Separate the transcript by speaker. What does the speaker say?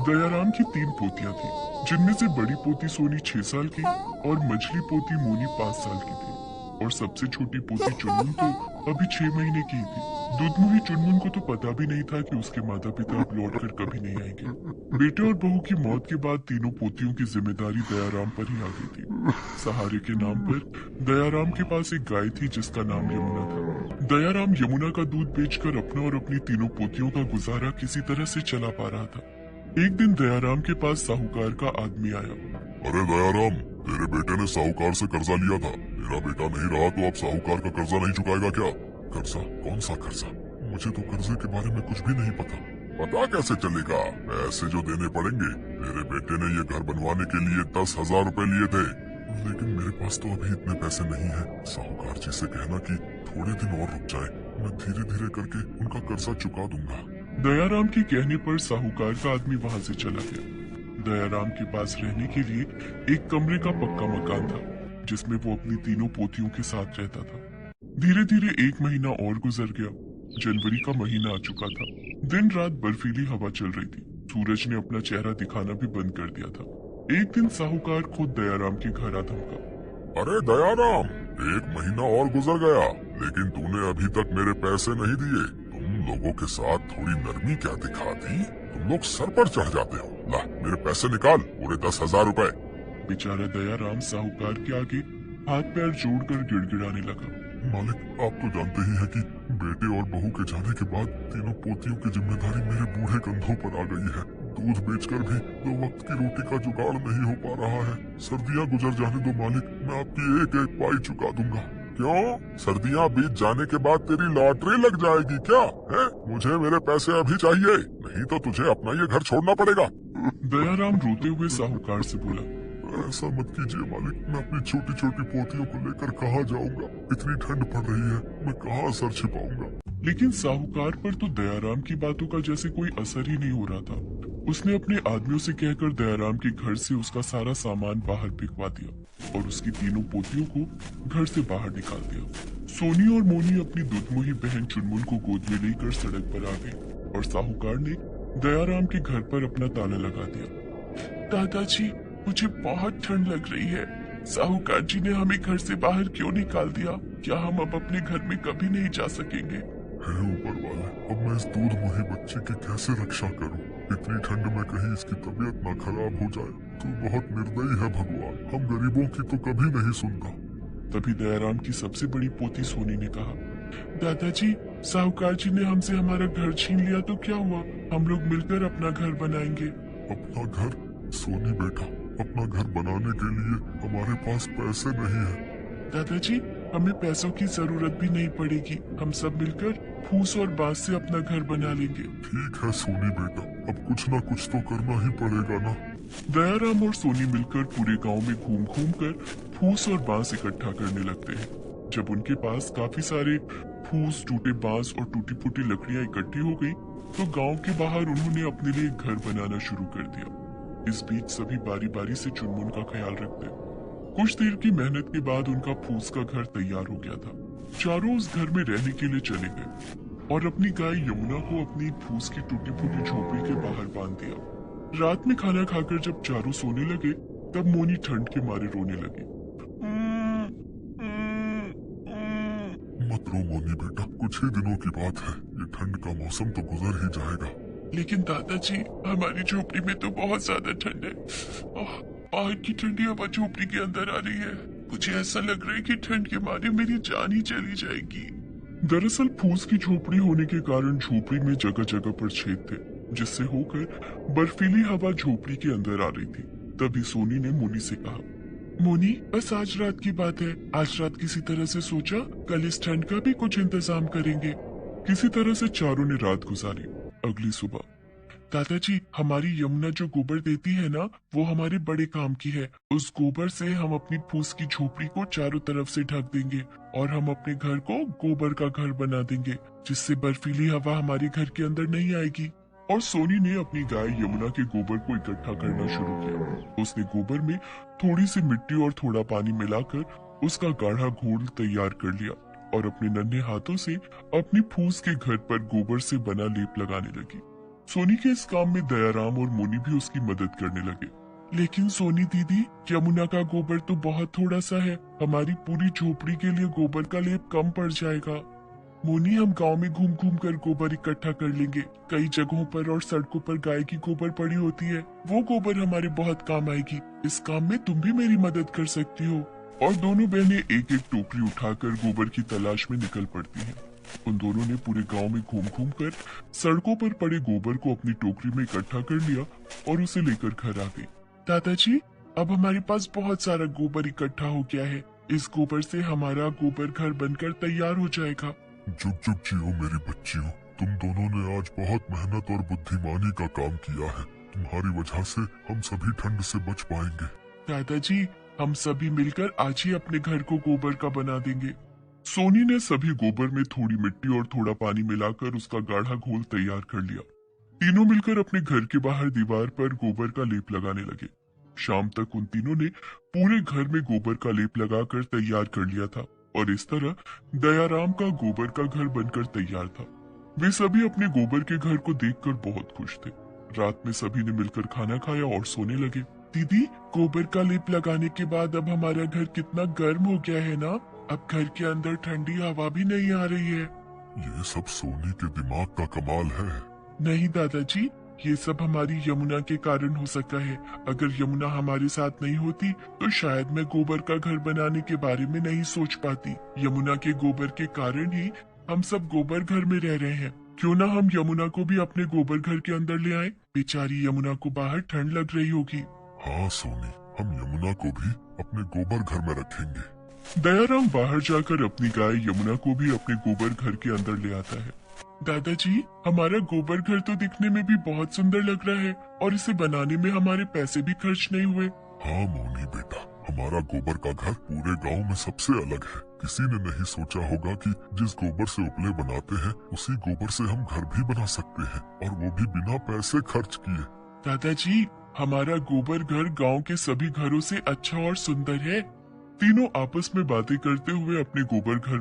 Speaker 1: दयाराम की 3 पोतियां थी, जिनमें से बड़ी पोती सोनी 6 साल की और मझली पोती मोनी 5 साल की थी और सबसे छोटी पोती चुनमुन तो अभी 6 महीने की ही थी। दूधमुही चुनमुन को तो पता भी नहीं था कि उसके माता पिता अब लौट कर कभी नहीं आएंगे। बेटे और बहू की मौत के बाद तीनों पोतियों की जिम्मेदारी दयाराम पर ही आ गई थी। सहारे के नाम पर दयाराम के पास एक गाय थी जिसका नाम यमुना था। दयाराम यमुना का दूध बेचकर अपना और अपनी तीनों पोतियों का गुजारा किसी तरह से चला पा रहा था। एक दिन दयाराम के पास साहूकार का आदमी आया।
Speaker 2: अरे दयाराम, तेरे बेटे ने साहूकार से कर्जा लिया था। तेरा बेटा नहीं रहा तो अब साहूकार का कर्जा नहीं चुकाएगा क्या? कर्जा? कौन सा कर्जा? मुझे तो कर्जे के बारे में कुछ भी नहीं पता। पता कैसे चलेगा? पैसे जो देने पड़ेंगे। तेरे बेटे ने ये घर बनवाने के लिए 10,000 रुपए लिए थे, लेकिन मेरे पास तो अभी इतने पैसे नहीं है। साहूकार जी से कहना कि थोड़े दिन और रुक जाए, मैं धीरे धीरे करके उनका कर्जा चुका दूंगा।
Speaker 1: दयाराम के कहने पर साहूकार का आदमी वहां से चला गया। दयाराम के पास रहने के लिए एक कमरे का पक्का मकान था, जिसमें वो अपनी तीनों पोतियों के साथ रहता था। धीरे धीरे 1 महीना और गुजर गया। जनवरी का महीना आ चुका था। दिन रात बर्फीली हवा चल रही थी। सूरज ने अपना चेहरा दिखाना भी बंद कर दिया था। एक दिन साहूकार खुद दयाराम के घर आ धमका।
Speaker 2: अरे दयाराम, 1 महीना और गुजर गया, लेकिन तूने अभी तक मेरे पैसे नहीं दिए। तुम लोगों के साथ थोड़ी नरमी क्या दिखाती? तुम लोग सर पर चढ़ जाते हो। ला, मेरे पैसे निकाल, पूरे 10,000 रुपए।
Speaker 1: बेचारा दयाराम साहूकार के आगे हाथ पैर जोड़कर गिड़गिड़ाने लगा।
Speaker 2: मालिक, आप तो जानते ही हैं कि बेटे और बहू के जाने के बाद तीनों पोतियों की जिम्मेदारी मेरे बूढ़े कंधों पर आ गई है। दूध बेचकर भी 2 वक्त की रोटी का जुगाड़ नहीं हो पा रहा है। सर्दियां गुजर जाने दो मालिक, मैं आपकी एक एक पाई चुका दूंगा। क्यों? सर्दियां बीत जाने के बाद तेरी लॉटरी लग जाएगी क्या? है? मुझे मेरे पैसे अभी चाहिए, नहीं तो तुझे अपना ये घर छोड़ना पड़ेगा।
Speaker 1: दयाराम रोते हुए साहूकार से बोला।
Speaker 2: ऐसा मत कीजिए मालिक, मैं अपनी छोटी छोटी पोतियों को लेकर कहाँ जाऊंगा? इतनी ठंड पड़ रही है, मैं कहाँ सर छिपाऊंगा?
Speaker 1: लेकिन साहूकार पर तो दयाराम की बातों का जैसे कोई असर ही नहीं हो रहा था। उसने अपने आदमियों से कहकर दयाराम के घर से उसका सारा सामान बाहर फेंकवा दिया और उसकी तीनों पोतियों को घर से बाहर निकाल दिया। सोनी और मोनी अपनी दुधमुही बहन चुनमुन को गोद में लेकर सड़क पर आ गई और साहूकार ने दयाराम के घर पर अपना ताला लगा दिया। दादाजी, मुझे बहुत ठंड लग रही है। साहूकार जी ने हमें घर से बाहर क्यों निकाल दिया? क्या हम अब अपने घर में कभी नहीं जा सकेंगे?
Speaker 2: हे ऊपर वाले, अब मैं इस दूध मुही बच्चे की कैसे रक्षा करूं? इतनी ठंड में कहीं इसकी तबीयत ना खराब हो जाए। तू बहुत निर्दयी है भगवान, हम गरीबों की तो कभी नहीं सुनता।
Speaker 1: तभी दयाराम की सबसे बड़ी पोती सोनी ने कहा, दादाजी, साहूकार जी ने हमसे हमारा घर छीन लिया तो क्या हुआ? हम लोग मिलकर अपना घर बनाएंगे।
Speaker 2: अपना घर? सोनी बेटा, अपना घर बनाने के लिए हमारे पास पैसे नहीं है।
Speaker 1: दादाजी, हमें पैसों की जरूरत भी नहीं पड़ेगी। हम सब मिलकर फूस और बांस से अपना घर बना लेंगे।
Speaker 2: ठीक है सोनी बेटा, अब कुछ ना कुछ तो करना ही पड़ेगा ना।
Speaker 1: दयाराम और सोनी मिलकर पूरे गांव में घूम घूम कर फूस और बांस इकट्ठा करने लगते हैं। जब उनके पास काफी सारे फूस, टूटे बांस और टूटी फूटी लकड़ियां इकट्ठी हो गई, तो गांव के बाहर उन्होंने अपने लिए घर बनाना शुरू कर दिया। इस बीच सभी बारी बारी से चुनमुन का ख्याल रखते। कुछ देर की मेहनत के बाद उनका फूस का घर तैयार हो गया था। चारों उस घर में रहने के लिए चले गए और अपनी गाय यमुना को अपनी फूस की टूटी फूटी झोपड़ी के बाहर बांध दिया। रात में खाना खाकर जब चारों सोने लगे, तब मोनी ठंड के मारे रोने लगी।
Speaker 2: मत रो मोनी बेटा, कुछ ही दिनों की बात है। ये ठंड का मौसम तो गुजर ही जाएगा।
Speaker 1: लेकिन दादाजी, हमारी झोपड़ी में तो बहुत ज्यादा ठंड है। बाहर की ठंडी हवा झोपड़ी के अंदर आ रही है। मुझे ऐसा लग रहा है कि ठंड के मारे मेरी जान ही चली जाएगी। दरअसल फूस की झोपड़ी होने के कारण झोपड़ी में जगह जगह पर छेद थे, जिससे होकर बर्फीली हवा झोपड़ी के अंदर आ रही थी। तभी सोनी ने मोनी से कहा, मोनी, बस आज रात की बात है। आज रात किसी तरह से सोचा कल इस ठंड का भी कुछ इंतजाम करेंगे। किसी तरह से चारों ने रात गुजारी। अगली सुबह, दादाजी, हमारी यमुना जो गोबर देती है ना, वो हमारे बड़े काम की है। उस गोबर से हम अपनी फूस की झोपड़ी को चारों तरफ से ढक देंगे और हम अपने घर को गोबर का घर बना देंगे, जिससे बर्फीली हवा हमारे घर के अंदर नहीं आएगी। और सोनी ने अपनी गाय यमुना के गोबर को इकट्ठा करना शुरू किया। उसने गोबर में थोड़ी सी मिट्टी और थोड़ा पानी मिलाकर उसका गाढ़ा घोल तैयार कर लिया और अपने नन्हे हाथों से अपनी फूस के घर पर गोबर से बना लेप लगाने लगी। सोनी के इस काम में दयाराम और मोनी भी उसकी मदद करने लगे। लेकिन सोनी दीदी, यमुना का गोबर तो बहुत थोड़ा सा है, हमारी पूरी झोपड़ी के लिए गोबर का लेप कम पड़ जाएगा। मोनी, हम गांव में घूम घूम कर गोबर इकट्ठा कर लेंगे। कई जगहों पर और सड़कों पर गाय की गोबर पड़ी होती है, वो गोबर हमारे बहुत काम आएगी। इस काम में तुम भी मेरी मदद कर सकती हो। और दोनों बहनें एक एक टोकरी उठाकर गोबर की तलाश में निकल पड़ती हैं। उन दोनों ने पूरे गांव में घूम घूम कर सड़कों पर पड़े गोबर को अपनी टोकरी में इकट्ठा कर लिया और उसे लेकर घर आ गई। दादाजी, अब हमारे पास बहुत सारा गोबर इकट्ठा हो गया है। इस गोबर से हमारा गोबर घर बनकर तैयार हो जाएगा।
Speaker 2: जुग जुग जियो मेरी बच्चियों, तुम दोनों ने आज बहुत मेहनत और बुद्धिमानी का काम किया है। तुम्हारी वजह से हम सभी ठंड से बच पाएंगे।
Speaker 1: दादाजी, हम सभी मिलकर आज ही अपने घर को गोबर का बना देंगे। सोनी ने सभी गोबर में थोड़ी मिट्टी और थोड़ा पानी मिलाकर उसका गाढ़ा घोल तैयार कर लिया। तीनों मिलकर अपने घर के बाहर दीवार पर गोबर का लेप लगाने लगे। शाम तक उन तीनों ने पूरे घर में गोबर का लेप लगाकर तैयार कर लिया था और इस तरह दयाराम का गोबर का घर बनकर तैयार था। वे सभी अपने गोबर के घर को देखकर बहुत खुश थे। रात में सभी ने मिलकर खाना खाया और सोने लगे। दीदी, गोबर का लेप लगाने के बाद अब हमारा घर कितना गर्म हो गया है ना। अब घर के अंदर ठंडी हवा भी नहीं आ रही है।
Speaker 2: ये सब सोनी के दिमाग का कमाल है।
Speaker 1: नहीं दादाजी, ये सब हमारी यमुना के कारण हो सका है। अगर यमुना हमारे साथ नहीं होती तो शायद मैं गोबर का घर बनाने के बारे में नहीं सोच पाती। यमुना के गोबर के कारण ही हम सब गोबर घर में रह रहे हैं। क्यों ना हम यमुना को भी अपने गोबर घर के अंदर ले आए। बेचारी यमुना को बाहर ठंड लग रही होगी।
Speaker 2: हाँ सोनी, हम यमुना को भी अपने गोबर घर में रखेंगे।
Speaker 1: दयाराम बाहर जाकर अपनी गाय यमुना को भी अपने गोबर घर के अंदर ले आता है। दादाजी, हमारा गोबर घर तो दिखने में भी बहुत सुंदर लग रहा है और इसे बनाने में हमारे पैसे भी खर्च नहीं हुए।
Speaker 2: हाँ मोनी बेटा, हमारा गोबर का घर पूरे गांव में सबसे अलग है। किसी ने नहीं सोचा होगा कि जिस गोबर से उपले बनाते हैं उसी गोबर से हम घर भी बना सकते हैं, और वो भी बिना पैसे खर्च किए।
Speaker 1: दादाजी, हमारा गोबर घर गांव के सभी घरों से अच्छा और सुंदर है। तीनों आपस में बातें करते हुए अपने गोबर घर